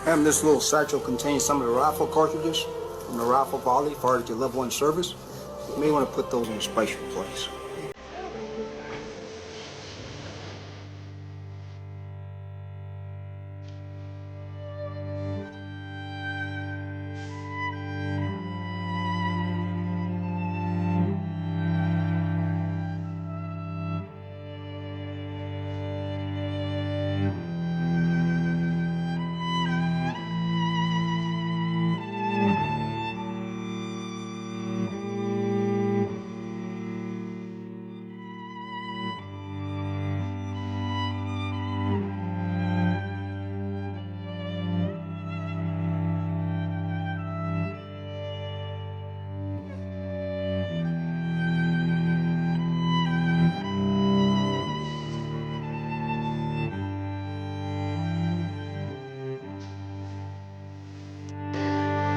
And this little satchel contains some of the rifle cartridges from the rifle volley fired at your level 1 service. You may want to put those in a special place.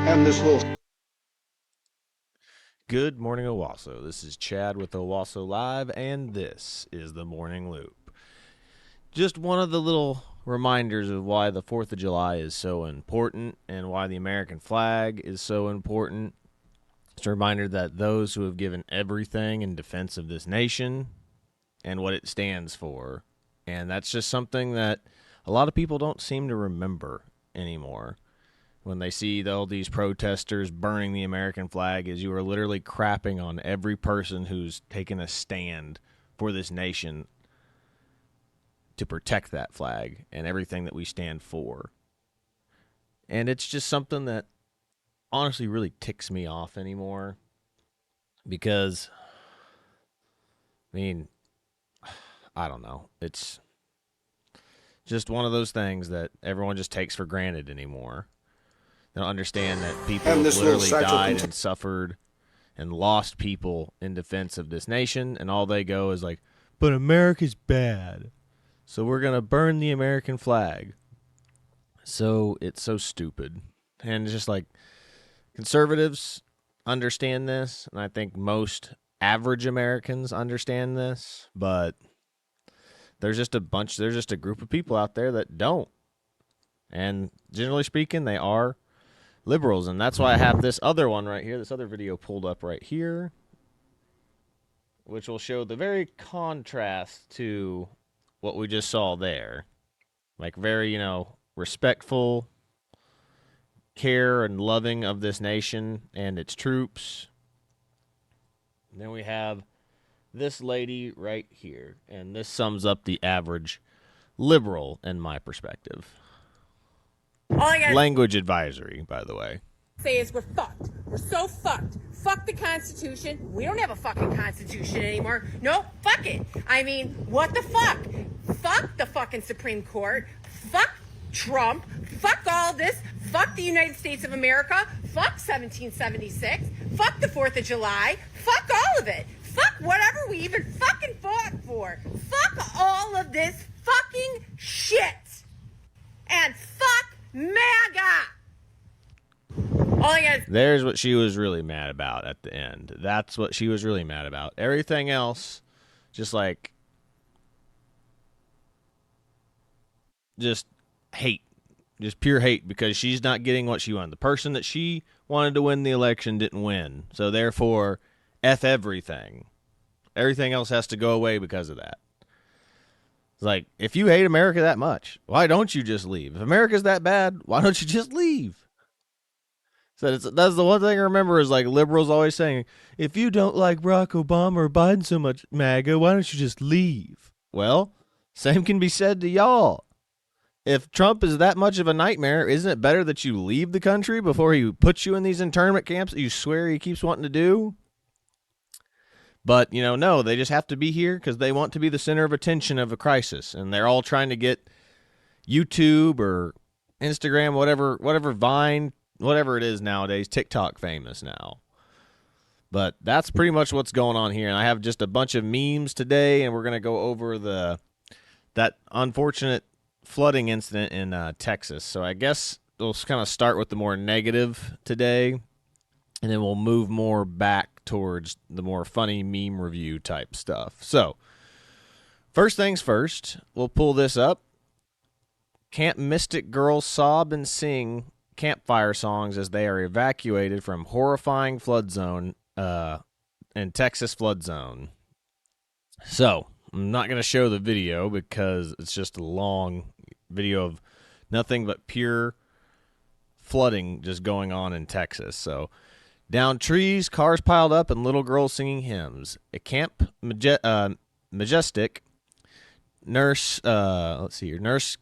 And this little... Good morning, Owasso. This is Chad with Owasso Live, and this is the Morning Loop. Just one of the little reminders of why the 4th of July is so important and why the American flag is so important. It's a reminder that those who have given everything in defense of this nation and what it stands for, and that's just something that a lot of people don't seem to remember anymore. When they see all these protesters burning the American flag, is you are literally crapping on every person who's taken a stand for this nation to protect that flag and everything that we stand for. And it's just something that honestly really ticks me off anymore because, I mean, I don't know. It's just one of those things that everyone just takes for granted anymore. They don't understand that people have literally died and suffered and lost people in defense of this nation, and all they go is like, but America's bad, so we're going to burn the American flag. So it's so stupid. And it's just like, conservatives understand this, and I think most average Americans understand this, but there's just a group of people out there that don't. And generally speaking, they are liberals, and that's why I have this other one right here, this other video pulled up right here, which will show the very contrast to what we just saw there. Like very, respectful, care and loving of this nation and its troops. And then we have this lady right here, and this sums up the average liberal in my perspective. Language advisory, by the way. Say is we're fucked. We're so fucked. Fuck the Constitution. We don't have a fucking Constitution anymore. No, fuck it. I mean, what the fuck? Fuck the fucking Supreme Court. Fuck Trump. Fuck all this. Fuck the United States of America. Fuck 1776. Fuck the 4th of July. Fuck all of it. Fuck whatever we even fucking fought for. Fuck all of this fucking shit. And fuck MAGA! There's what she was really mad about at the end. That's what she was really mad about. Everything else, just hate. Just pure hate because she's not getting what she wanted. The person that she wanted to win the election didn't win. So therefore, F everything. Everything else has to go away because of that. It's like, if you hate America that much, why don't you just leave? If America's that bad, why don't you just leave? So that's the one thing I remember is like liberals always saying, if you don't like Barack Obama or Biden so much, MAGA, why don't you just leave? Well, same can be said to y'all. If Trump is that much of a nightmare, isn't it better that you leave the country before he puts you in these internment camps that you swear he keeps wanting to do? But, no, they just have to be here because they want to be the center of attention of a crisis. And they're all trying to get YouTube or Instagram, whatever Vine, whatever it is nowadays, TikTok famous now. But that's pretty much what's going on here. And I have just a bunch of memes today, and we're going to go over that unfortunate flooding incident in Texas. So I guess we'll kind of start with the more negative today, and then we'll move more back towards the more funny meme review type stuff. So, first things first, we'll pull this up. Camp Mystic girls sob and sing campfire songs as they are evacuated from horrifying flood zone in Texas flood zone. So, I'm not going to show the video because it's just a long video of nothing but pure flooding just going on in Texas. So, down trees, cars piled up, and little girls singing hymns. At Camp Majestic, Nurse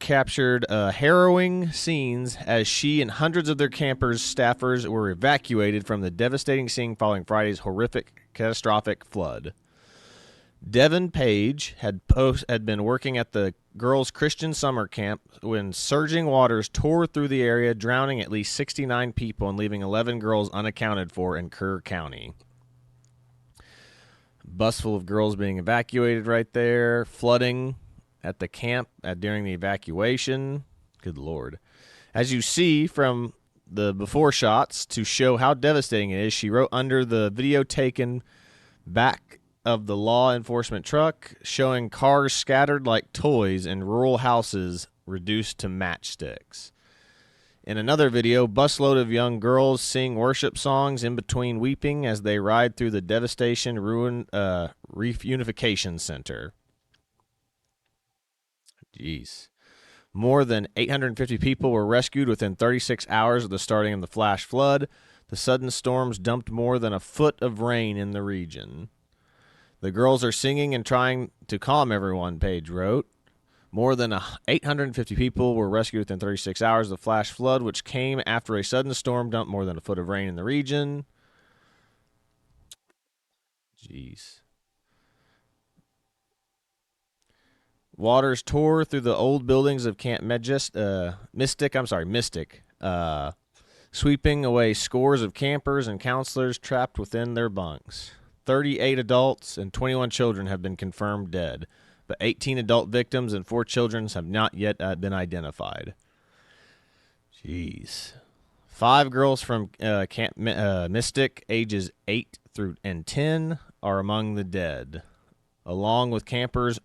captured harrowing scenes as she and hundreds of their campers, staffers were evacuated from the devastating scene following Friday's horrific, catastrophic flood. Devin Page had been working at the girls' Christian summer camp when surging waters tore through the area, drowning at least 69 people and leaving 11 girls unaccounted for in Kerr County. Bus full of girls being evacuated right there, flooding at the camp during the evacuation. Good Lord. As you see from the before shots to show how devastating it is, she wrote under the video taken back of the law enforcement truck, showing cars scattered like toys and rural houses reduced to matchsticks. In another video, busload of young girls sing worship songs in between weeping as they ride through the devastation ruined reunification center. Jeez. More than 850 people were rescued within 36 hours of the starting of the flash flood. The sudden storms dumped more than a foot of rain in the region. The girls are singing and trying to calm everyone, Page wrote. More than 850 people were rescued within 36 hours of the flash flood, which came after a sudden storm dumped more than a foot of rain in the region. Jeez. Waters tore through the old buildings of Camp Mystic, sweeping away scores of campers and counselors trapped within their bunks. 38 adults and 21 children have been confirmed dead, but 18 adult victims and 4 children have not yet been identified. Jeez. 5 girls from Camp Mystic, ages 8 through 10, are among the dead, along with campers'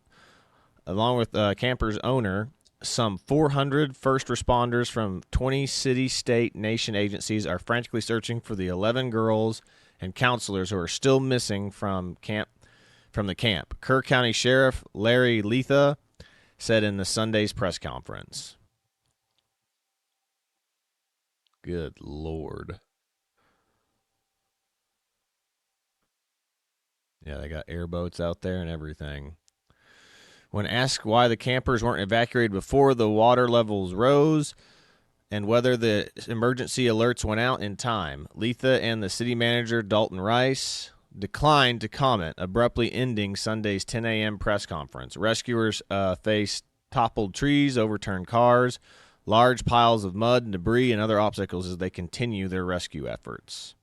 owner. Some 400 first responders from 20 city, state, nation agencies are frantically searching for the 11 girls and counselors who are still missing from the camp. Kerr County Sheriff Larry Letha said in the Sunday's press conference. Good Lord. Yeah, they got airboats out there and everything. When asked why the campers weren't evacuated before the water levels rose and whether the emergency alerts went out in time, Letha and the city manager, Dalton Rice, declined to comment, abruptly ending Sunday's 10 a.m. press conference. Rescuers faced toppled trees, overturned cars, large piles of mud and debris, and other obstacles as they continue their rescue efforts.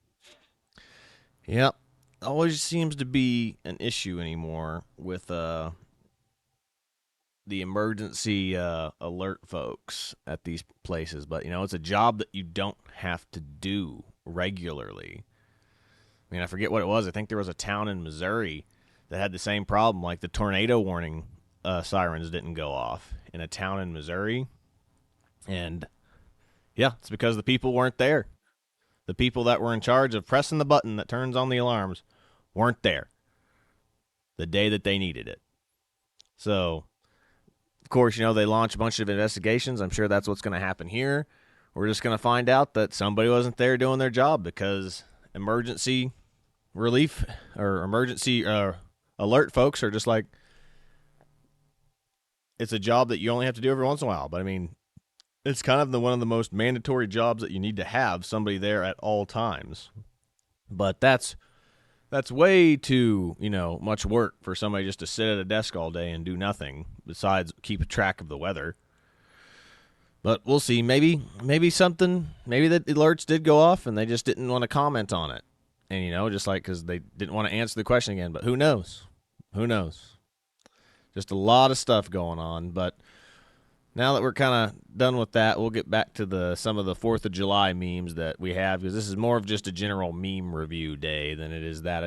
Yep, always seems to be an issue anymore with the emergency alert folks at these places. But, it's a job that you don't have to do regularly. I mean, I forget what it was. I think there was a town in Missouri that had the same problem. Like the tornado warning sirens didn't go off in a town in Missouri. And, yeah, it's because the people weren't there. The people that were in charge of pressing the button that turns on the alarms weren't there the day that they needed it. So, of course, they launch a bunch of investigations. I'm sure that's what's going to happen here. We're just going to find out that somebody wasn't there doing their job because emergency relief or emergency alert folks are just like, it's a job that you only have to do every once in a while. But, I mean, it's kind of one of the most mandatory jobs that you need to have somebody there at all times. But that's way too, much work for somebody just to sit at a desk all day and do nothing besides keep track of the weather. But we'll see. Maybe the alerts did go off and they just didn't want to comment on it. And, just like because they didn't want to answer the question again. But who knows? Who knows? Just a lot of stuff going on. But now that we're kind of done with that, we'll get back to some of the 4th of July memes that we have, because this is more of just a general meme review day than it is that.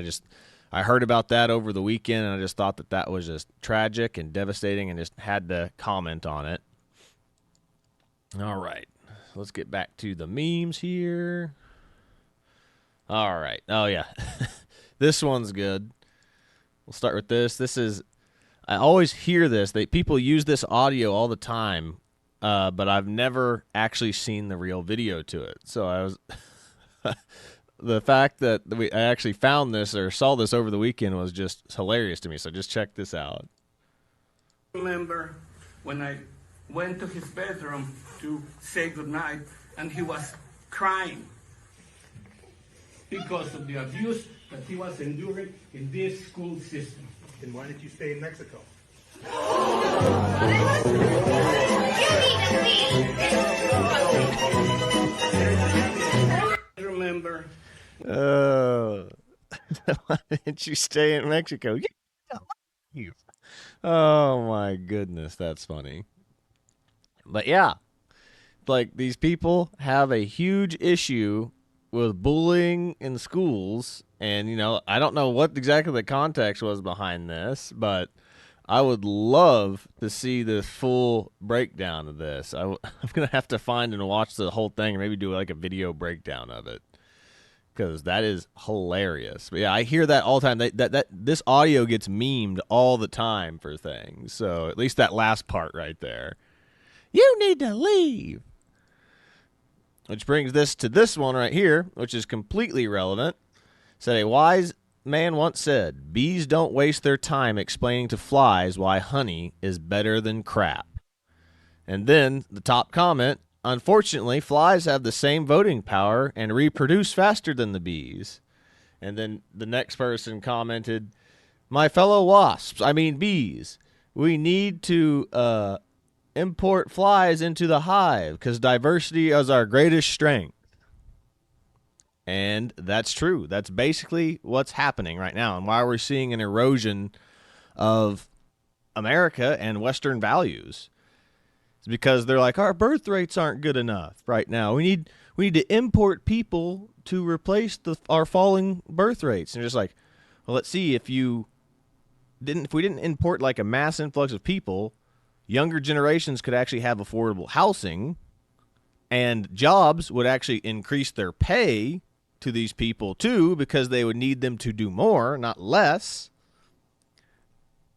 I heard about that over the weekend, and I just thought that was just tragic and devastating and just had to comment on it. All right. Let's get back to the memes here. All right. Oh, yeah. This one's good. We'll start with this. I always hear this. People use this audio all the time, but I've never actually seen the real video to it. So I was the fact that I actually found this or saw this over the weekend was just hilarious to me. So just check this out. Remember when I went to his bedroom to say goodnight and he was crying because of the abuse that he was enduring in this school system. Then why did you stay in Mexico? Remember. Why didn't you stay in Mexico? You. Oh my goodness, that's funny. But yeah, like these people have a huge issue with bullying in schools, and I don't know what exactly the context was behind this, but I would love to see the full breakdown of this. I'm gonna have to find and watch the whole thing, and maybe do like a video breakdown of it, because that is hilarious. But yeah, I hear that all the time. That this audio gets memed all the time for things. So at least that last part right there. You need to leave. Which brings this to this one right here, which is completely relevant. Said a wise man once said, bees don't waste their time explaining to flies why honey is better than crap. And then the top comment, unfortunately, flies have the same voting power and reproduce faster than the bees. And then the next person commented, my fellow bees, we need to import flies into the hive because diversity is our greatest strength. And that's true. That's basically what's happening right now and why we're seeing an erosion of America and Western values. It's because they're like, our birth rates aren't good enough right now. We need to import people to replace our falling birth rates. And just like, well, let's see, if we didn't import like a mass influx of people, younger generations could actually have affordable housing, and jobs would actually increase their pay to these people too, because they would need them to do more, not less.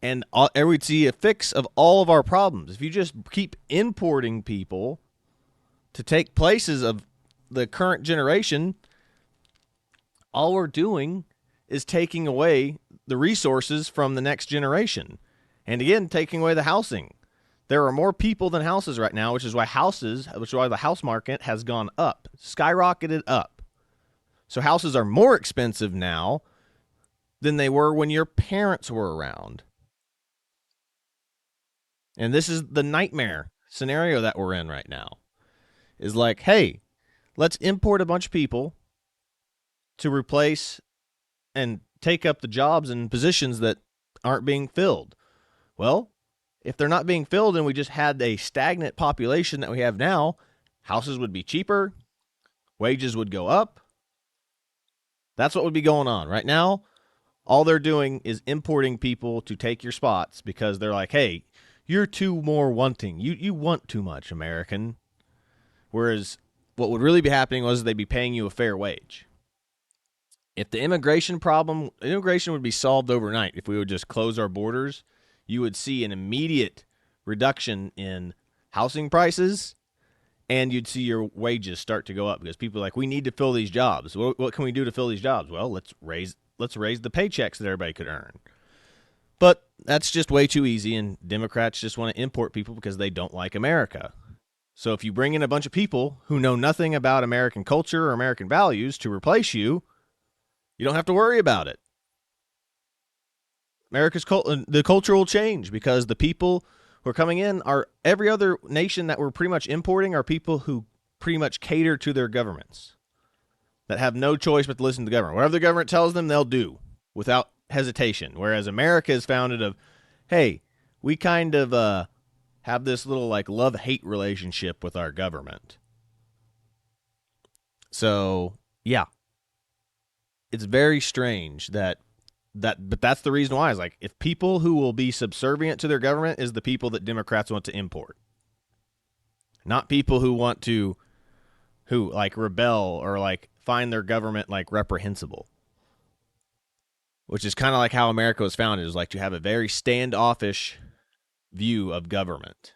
And we'd see a fix of all of our problems. If you just keep importing people to take places of the current generation, all we're doing is taking away the resources from the next generation. And again, taking away the housing. There are more people than houses right now, which is why the house market has gone up, skyrocketed up. So houses are more expensive now than they were when your parents were around. And this is the nightmare scenario that we're in right now. Is like, hey, let's import a bunch of people to replace and take up the jobs and positions that aren't being filled. Well, if they're not being filled and we just had a stagnant population that we have now, houses would be cheaper, wages would go up. That's what would be going on. Right now, all they're doing is importing people to take your spots because they're like, hey, you're too more wanting. You want too much, American. Whereas what would really be happening was they'd be paying you a fair wage. If the immigration would be solved overnight. If we would just close our borders, you would see an immediate reduction in housing prices, and you'd see your wages start to go up because people are like, we need to fill these jobs. What can we do to fill these jobs? Well, let's raise the paychecks that everybody could earn. But that's just way too easy, and Democrats just want to import people because they don't like America. So if you bring in a bunch of people who know nothing about American culture or American values to replace you, you don't have to worry about it. The culture will change because the people who are coming in are every other nation that we're pretty much importing are people who pretty much cater to their governments that have no choice but to listen to the government. Whatever the government tells them, they'll do without hesitation. Whereas America is founded of, hey, we kind of have this little like love-hate relationship with our government. So, yeah. It's very strange but that's the reason why. Is like, if people who will be subservient to their government is the people that Democrats want to import. not people who want to, who like rebel or like find their government like reprehensible, which is kind of like how America was founded, is like to have a very standoffish view of government.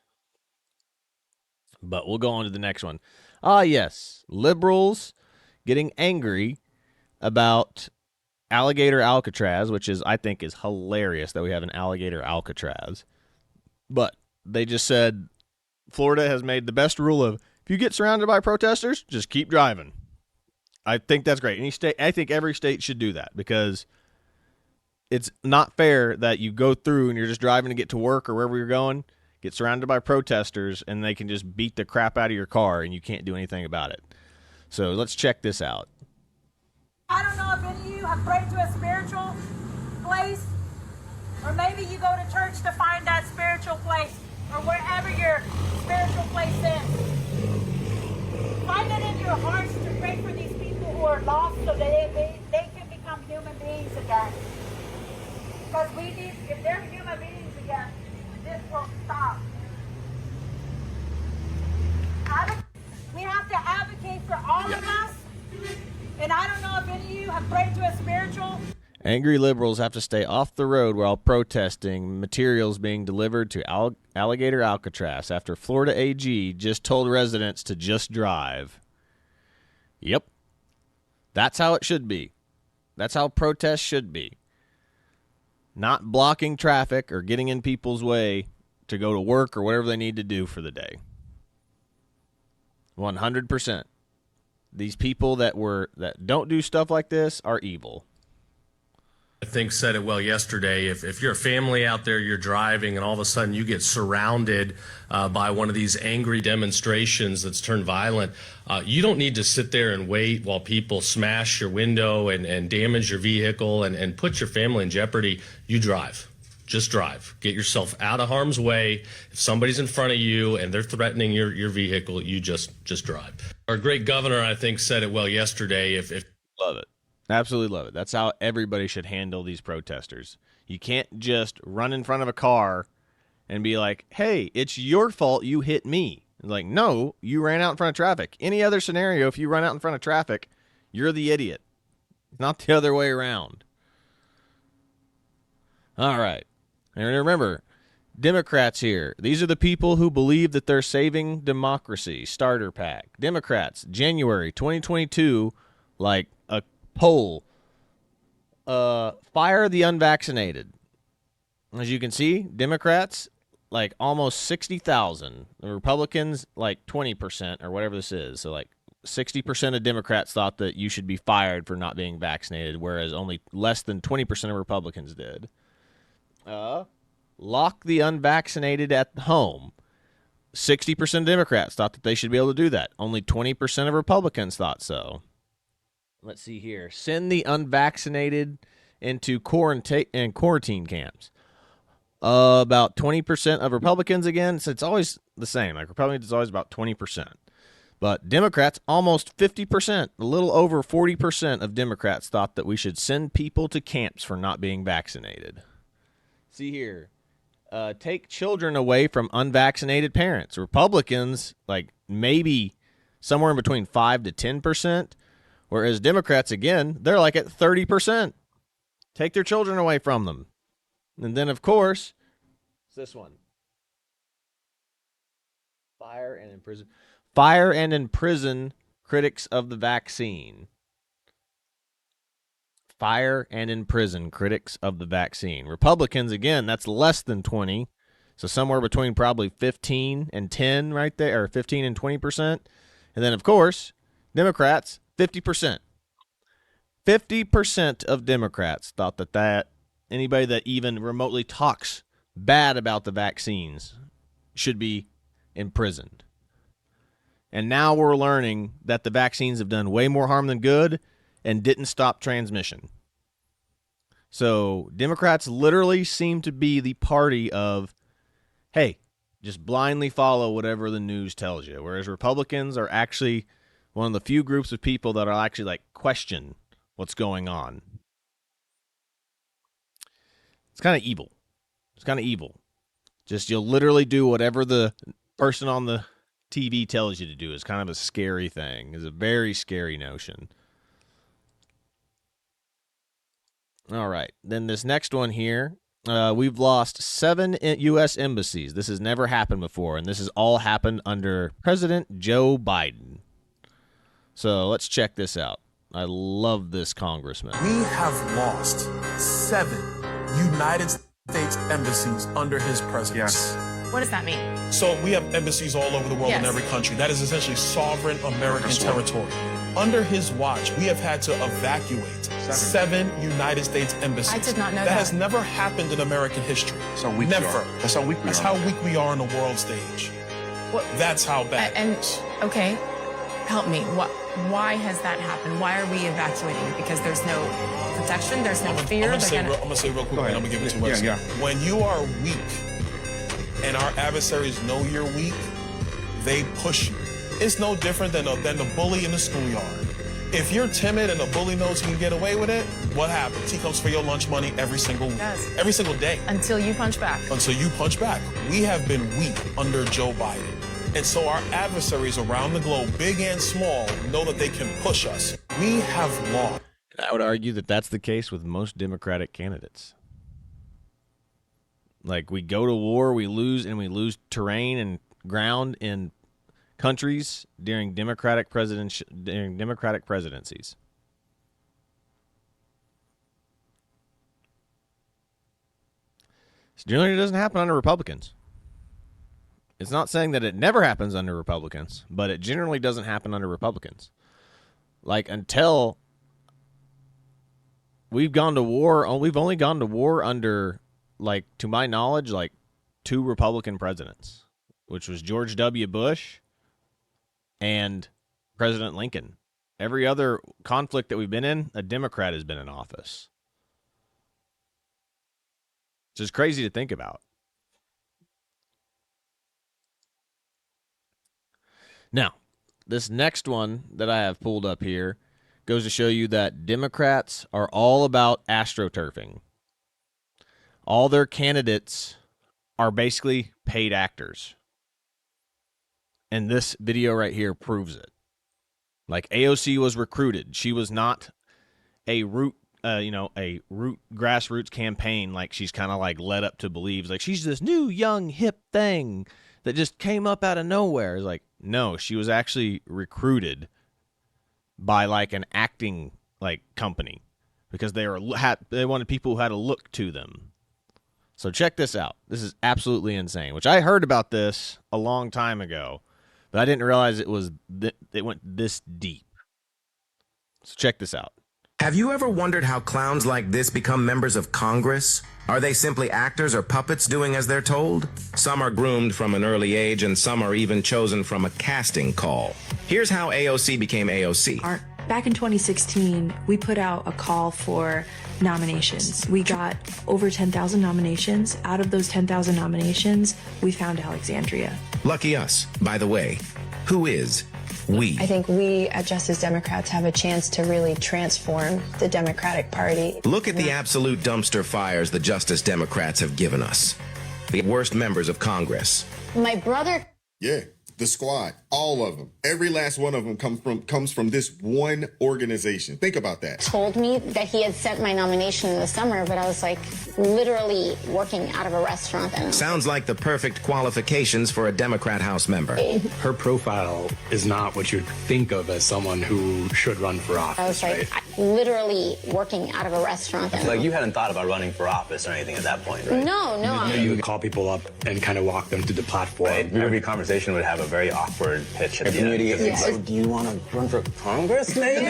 But we'll go on to the next one. Yes, liberals getting angry about alligator Alcatraz, which is, I think, is hilarious that we have an alligator Alcatraz. But they just said Florida has made the best rule of, if you get surrounded by protesters, just keep driving. I think that's great. Any state, I think every state should do that, because it's not fair that you go through and you're just driving to get to work or wherever you're going, get surrounded by protesters, and they can just beat the crap out of your car and you can't do anything about it. So let's check this out. I don't know if any of you have prayed to a spiritual place, or maybe you go to church to find that spiritual place, or wherever your spiritual place is. Find it in your hearts to pray for these people who are lost so that they can become human beings again. Because we need, if they're human beings again, this will stop. We have to advocate for all of us. And I don't know if any of you have prayed to a spiritual. Angry liberals have to stay off the road while protesting materials being delivered to alligator Alcatraz after Florida AG just told residents to just drive. Yep. That's how it should be. That's how protests should be. Not blocking traffic or getting in people's way to go to work or whatever they need to do for the day. 100%. These people that don't do stuff like this are evil. I think said it well yesterday. If you're a family out there, you're driving, and all of a sudden you get surrounded by one of these angry demonstrations that's turned violent, you don't need to sit there and wait while people smash your window and damage your vehicle and put your family in jeopardy. You drive. Just drive. Get yourself out of harm's way. If somebody's in front of you and they're threatening your vehicle, you just drive. Our great governor, I think, said it well yesterday. If Love it. Absolutely love it. That's how everybody should handle these protesters. You can't just run in front of a car and be like, hey, it's your fault you hit me. Like, no, you ran out in front of traffic. Any other scenario, if you run out in front of traffic, you're the idiot. Not the other way around. All right. And remember, Democrats here. These are the people who believe that they're saving democracy. Starter pack. Democrats, January 2022, like a poll. Fire the unvaccinated. As you can see, Democrats, like almost 60,000. The Republicans, like 20% or whatever this is. So like 60% of Democrats thought that you should be fired for not being vaccinated, whereas only less than 20% of Republicans did. Lock the unvaccinated at home. 60% of Democrats thought that they should be able to do that. Only 20% of Republicans thought so. Let's see here. Send the unvaccinated into quarantine camps. About 20% of Republicans again. So it's always the same. Like Republicans is always about 20%. But Democrats, almost 50%, a little over 40% of Democrats thought that we should send people to camps for not being vaccinated. See here. Take children away from unvaccinated parents. Republicans, like maybe somewhere in between 5 to 10%, whereas Democrats, again, they're like at 30%. Take their children away from them. And then, of course, it's this one. Fire and imprison critics of the vaccine. Fire and imprison critics of the vaccine. Republicans, again, that's less than 20. So somewhere between probably 15 and 10 right there, or 15 and 20%. And then, of course, Democrats, 50%. 50% of Democrats thought that anybody that even remotely talks bad about the vaccines should be imprisoned. And now we're learning that the vaccines have done way more harm than good and didn't stop transmission. So Democrats literally seem to be the party of, hey, just blindly follow whatever the news tells you. Whereas Republicans are actually one of the few groups of people that are actually like question what's going on. It's kind of evil. Just you'll literally do whatever the person on the TV tells you to do is kind of a scary thing. It's a very scary notion. All right. Then this next one here, we've lost 7 U.S. embassies. This has never happened before, and this has all happened under President Joe Biden. So let's check this out. I love this congressman. We have lost 7 United States embassies under his presidency. Yes. What does that mean? So we have embassies all over the world in Yes. every country. That is essentially sovereign American territory. Under his watch, we have had to evacuate 7 United States embassies. I did not know that. that. Has never happened in American history. That's how weak Never. we are. That's how weak we That's are. how weak we are on the world stage. What? That's how bad. And okay, help me. Why has that happened? Why are we evacuating? Because there's no protection. There's no fear. I'm gonna say real quick, and I'm gonna give it to Wes. Yeah. When you are weak, and our adversaries know you're weak, they push you. It's no different than the bully in the schoolyard. If you're timid and the bully knows he can get away with it, what happens? He comes for your lunch money every single day. Until you punch back. Until you punch back. We have been weak under Joe Biden. And so our adversaries around the globe, big and small, know that they can push us. We have lost. I would argue that that's the case with most Democratic candidates. Like, we go to war, we lose terrain and ground in countries during Democratic presidencies. Generally, it doesn't happen under Republicans. It's not saying that it never happens under Republicans, but it generally doesn't happen under Republicans. Like, until we've gone to war, we've only gone to war under, like, to my knowledge, like 2 Republican presidents, which was George W. Bush and President Lincoln. Every other conflict that we've been in, a Democrat has been in office. It's just crazy to think about. Now, this next one that I have pulled up here goes to show you that Democrats are all about astroturfing. All their candidates are basically paid actors. And this video right here proves it. Like, AOC was recruited. She was not a root grassroots campaign like she's kind of like led up to believe. Like, she's this new, young, hip thing that just came up out of nowhere. It's like, no, she was actually recruited by like an acting like company because they wanted people who had a look to them. So check this out. This is absolutely insane, which I heard about this a long time ago, but I didn't realize it went this deep. So check this out. Have you ever wondered how clowns like this become members of Congress? Are they simply actors or puppets doing as they're told? Some are groomed from an early age, and some are even chosen from a casting call. Here's how AOC became AOC. Back in 2016, we put out a call for nominations. We got over 10,000 nominations. Out of those 10,000 nominations, we found Alexandria. Lucky us. By the way, who is we? I think we at Justice Democrats have a chance to really transform the Democratic Party. Look at the absolute dumpster fires the Justice Democrats have given us. The worst members of Congress. My brother... Yeah, the squad, all of them. Every last one of them comes from this one organization. Think about that. Told me that he had sent my nomination in the summer, but I was like literally working out of a restaurant. And sounds like the perfect qualifications for a Democrat House member. Her profile is not what you'd think of as someone who should run for office. I was like literally working out of a restaurant. I feel like you hadn't thought about running for office or anything at that point, right? No. You would call people up and kind of walk them through the platform. Right? Every conversation would have a very awkward pitch at the end. Yes. So, do you want to run for Congress, maybe?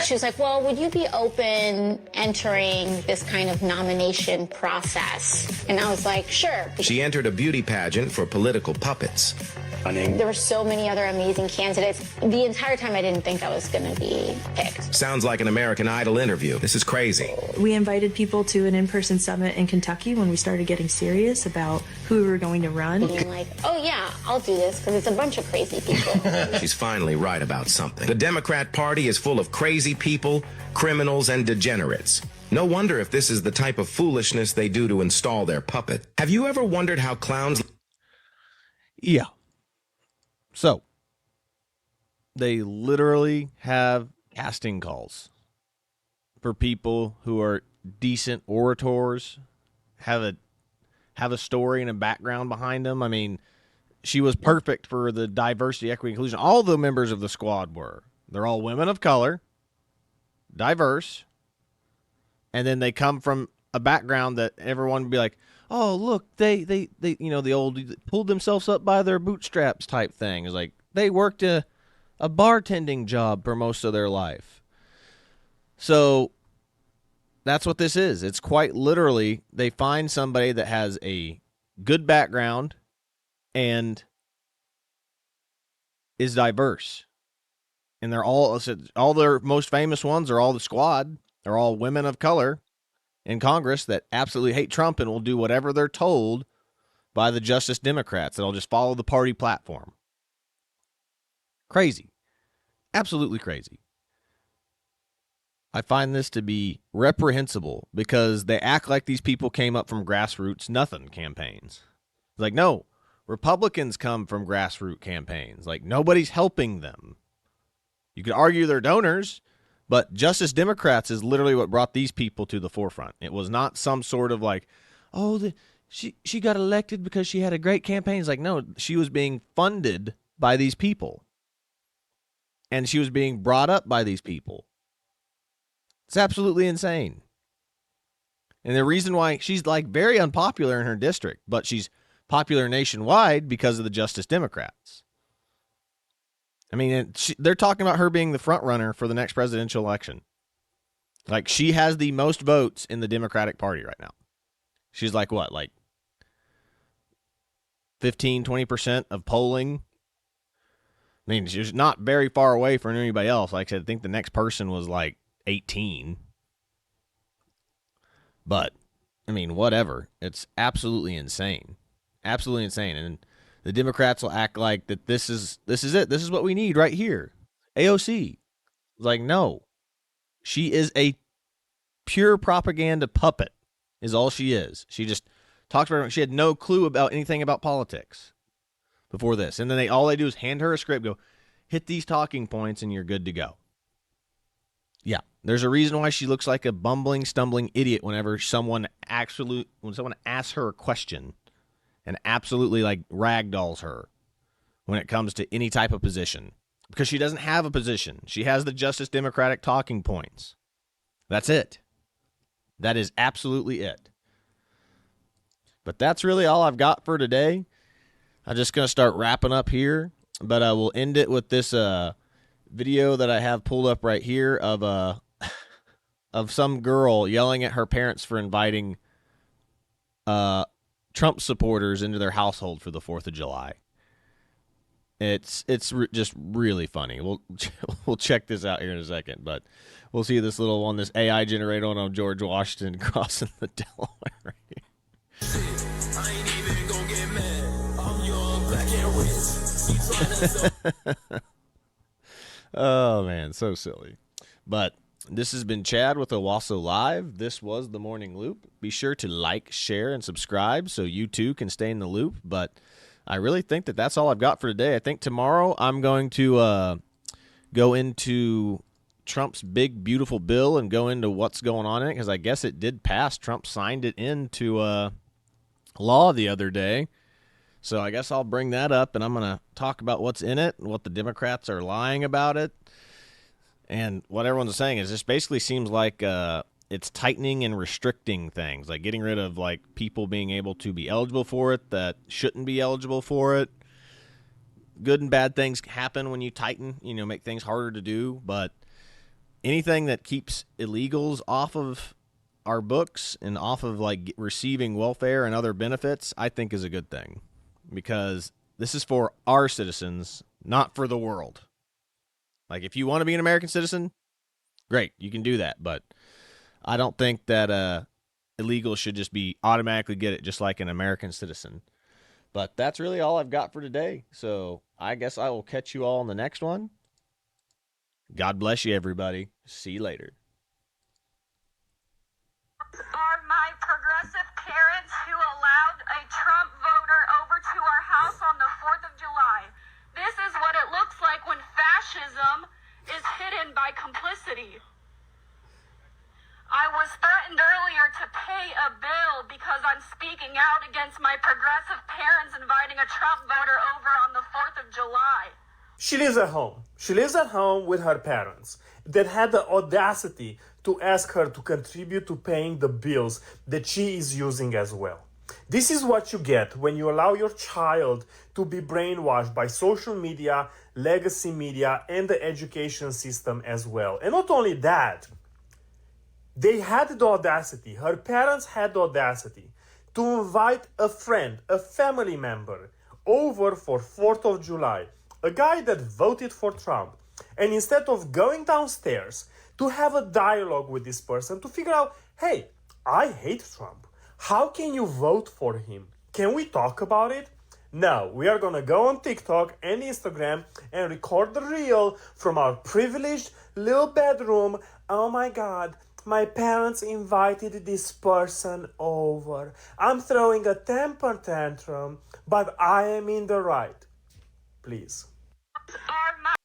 She was like, well, would you be open entering this kind of nomination process? And I was like, sure. She entered a beauty pageant for political puppets. There were so many other amazing candidates. The entire time I didn't think I was going to be picked. Sounds like an American Idol interview. This is crazy. We invited people to an in-person summit in Kentucky when we started getting serious about who we were going to run. Being like, oh yeah, I'll do this because it's a bunch of crazy people. She's finally right about something. The Democrat Party is full of crazy people, criminals, and degenerates. No wonder if this is the type of foolishness they do to install their puppet. Have you ever wondered how clowns... Yeah. So, they literally have casting calls for people who are decent orators, have a story and a background behind them. I mean, she was perfect for the diversity, equity, inclusion. All the members of the squad were. They're all women of color, diverse, and then they come from a background that everyone would be like, oh, look, they the old pulled themselves up by their bootstraps type thing. It's like they worked a bartending job for most of their life. So that's what this is. It's quite literally they find somebody that has a good background and is diverse. And they're all their most famous ones are all the squad. They're all women of color in Congress that absolutely hate Trump and will do whatever they're told by the Justice Democrats. That'll just follow the party platform. Crazy. Absolutely crazy. I find this to be reprehensible because they act like these people came up from grassroots nothing campaigns. Like, no, Republicans come from grassroots campaigns. Like, nobody's helping them. You could argue they're donors, but Justice Democrats is literally what brought these people to the forefront. It was not some sort of like, oh, she got elected because she had a great campaign. It's like, no, she was being funded by these people. And she was being brought up by these people. It's absolutely insane. And the reason why she's like very unpopular in her district, but she's popular nationwide because of the Justice Democrats. I mean, they're talking about her being the front runner for the next presidential election. Like, she has the most votes in the Democratic Party right now. She's like what? Like 15, 20% of polling. I mean, she's not very far away from anybody else. Like I said, I think the next person was like 18. But, I mean, whatever. It's absolutely insane. Absolutely insane. And the Democrats will act like that this is it. This is what we need right here. AOC. Like, no. She is a pure propaganda puppet is all she is. She just talks about, she had no clue about anything about politics before this. And then all they do is hand her a script, go, hit these talking points, and you're good to go. Yeah, there's a reason why she looks like a bumbling, stumbling idiot whenever someone asks her a question and absolutely like ragdolls her when it comes to any type of position. Because she doesn't have a position. She has the Justice Democratic talking points. That's it. That is absolutely it. But that's really all I've got for today. I'm just going to start wrapping up here. But I will end it with this video that I have pulled up right here of some girl yelling at her parents for inviting Trump supporters into their household for the 4th of July. It's just really funny. We'll check this out here in a second, but we'll see this little one, this AI generated one on George Washington crossing the Delaware right here. I ain't even gonna get mad. I'm young, black and rich. Oh man, so silly. But this has been Chad with Owasso Live. This was the Morning Loop. Be sure to like, share, and subscribe so you too can stay in the loop. But I really think that that's all I've got for today. I think tomorrow I'm going to go into Trump's big, beautiful bill and go into what's going on in it, because I guess it did pass. Trump signed it into law the other day. So I guess I'll bring that up, and I'm going to talk about what's in it and what the Democrats are lying about it. And what everyone's saying is this basically seems like it's tightening and restricting things, like getting rid of like people being able to be eligible for it that shouldn't be eligible for it. Good and bad things happen when you tighten, make things harder to do. But anything that keeps illegals off of our books and off of like receiving welfare and other benefits, I think is a good thing, because this is for our citizens, not for the world. Like, if you want to be an American citizen, great, you can do that. But I don't think that illegals should just be automatically get it just like an American citizen. But that's really all I've got for today. So I guess I will catch you all on the next one. God bless you, everybody. See you later. Are my progressive parents who allowed a Trump voter over to our house on the 4th of July. This is my progressive parents inviting a Trump voter over on the 4th of July. She lives at home. She lives at home with her parents that had the audacity to ask her to contribute to paying the bills that she is using as well. This is what you get when you allow your child to be brainwashed by social media, legacy media, and the education system as well. And not only that, they had the audacity, her parents had the audacity to invite a friend, a family member, over for 4th of July, a guy that voted for Trump. And instead of going downstairs to have a dialogue with this person to figure out, hey, I hate Trump. How can you vote for him? Can we talk about it? No, we are gonna go on TikTok and Instagram and record the reel from our privileged little bedroom. Oh my God, my parents invited this person over. I'm throwing a temper tantrum, but I am in the right. Please. Are my